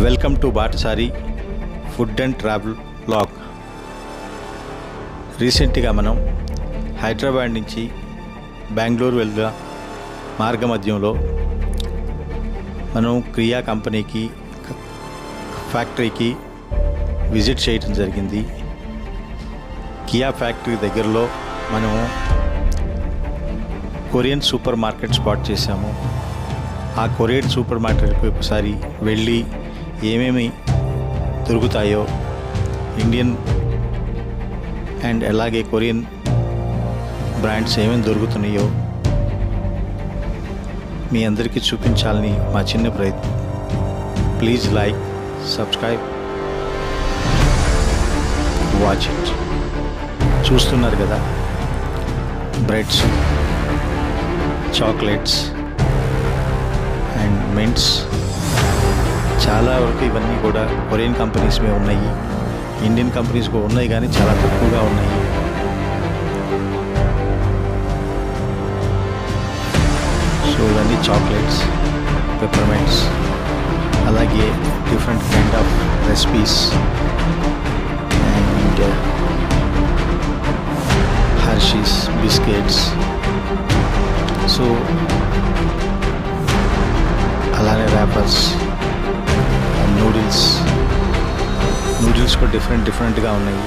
Welcome to Batasari food and travel blog. రీసెంట్గా మనం హైదరాబాద్ నుంచి బెంగళూరు వెళ్ళే మార్గ మధ్యంలో మనం క్రియా కంపెనీకి ఫ్యాక్టరీకి విజిట్ చేయడం జరిగింది. కియా ఫ్యాక్టరీ దగ్గరలో మనము కొరియన్ సూపర్ మార్కెట్ స్పాట్ చేసాము. ఆ కొరియన్ సూపర్ మార్కెట్కి ఒకసారి వెళ్ళి ఏమేమి దొరుకుతాయో ఇండియన్ అండ్ అలాగే కొరియన్ బ్రాండ్స్ ఏమేమి దొరుకుతున్నాయో మీ అందరికీ చూపించాలని మా చిన్న ప్రయత్నం. Please like, subscribe, watch it. చూస్తున్నారు కదా, బ్రెడ్స్, చాక్లెట్స్ అండ్ మింట్స్, చాలా వరకు ఇవన్నీ కూడా కొరియన్ కంపెనీస్ మీద ఉన్నాయి. ఇండియన్ కంపెనీస్ కూడా ఉన్నాయి కానీ చాలా తక్కువగా ఉన్నాయి. సో ఇవన్నీ చాక్లెట్స్, పెప్పర్మెంట్స్, అలాగే different kind of recipes and Hershey's biscuits. So అలానే ర్యాపర్స్, నూడిల్స్ కూడా డిఫరెంట్గా ఉన్నాయి.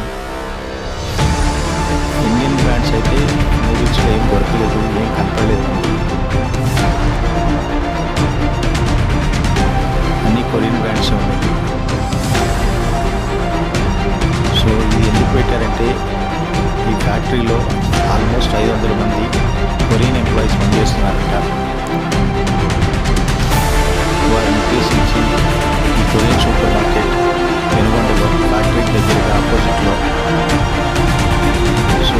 ఇండియన్ బ్రాండ్స్ అయితే నూడిల్స్లో ఏం దొరకలేదు, ఏం కనపడలేదు. అన్ని కొరియన్ బ్రాండ్స్ ఉన్నాయి. సో ఇది ఎందుకు పెట్టారంటే ఈ ఫ్యాక్టరీలో ఆల్మోస్ట్ 500 మంది కొరియన్ ఎంప్లాయీస్ పనిచేస్తున్నారంట. వారిని ఉద్దేశించి ఈ కొరియన్ సూపర్ మార్కెట్ పెనుగొండలో ఫ్యాక్టరీ దగ్గరగా ఆపోజిట్లో, సో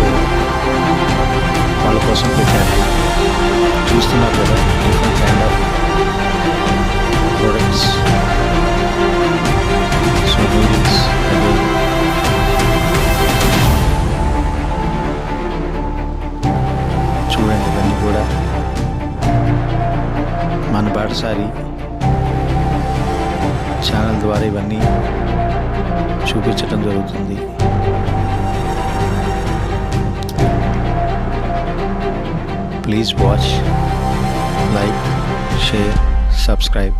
వాళ్ళ కోసం పెట్టారు. చూస్తున్నారు కదా, different kind of products. So noodles, చూడండి ఇవన్నీ కూడా మన బాటసారి ఛానల్ ద్వారా ఇవన్నీ చూపించటం జరుగుతుంది. Please watch, like, share, subscribe.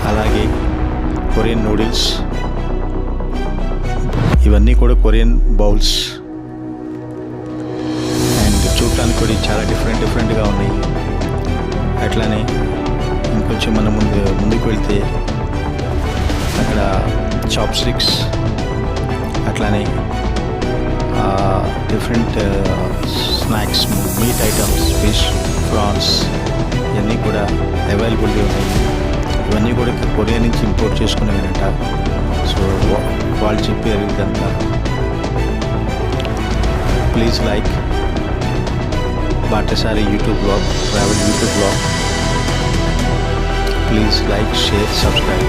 అలాగే కొరియన్ నూడిల్స్, ఇవన్నీ కూడా కొరియన్ బౌల్స్ అండ్ చూడటానికి కూడా చాలా డిఫరెంట్గా ఉన్నాయి. అట్లానే ఇంకొంచెం మనం ముందుకు వెళ్తే అక్కడ చాప్ స్టిక్స్, అట్లానే different snacks, meet items, fish, prawns ఇవన్నీ కూడా అవైలబిలిటీ ఉన్నాయి. ఇవన్నీ కూడా కొరియా నుంచి ఇంపోర్ట్ చేసుకునేవినట. సో వాళ్ళు చెప్పారు ఇదంతా. Please like Batasari YouTube blog, travel YouTube blog. Please like, share, subscribe.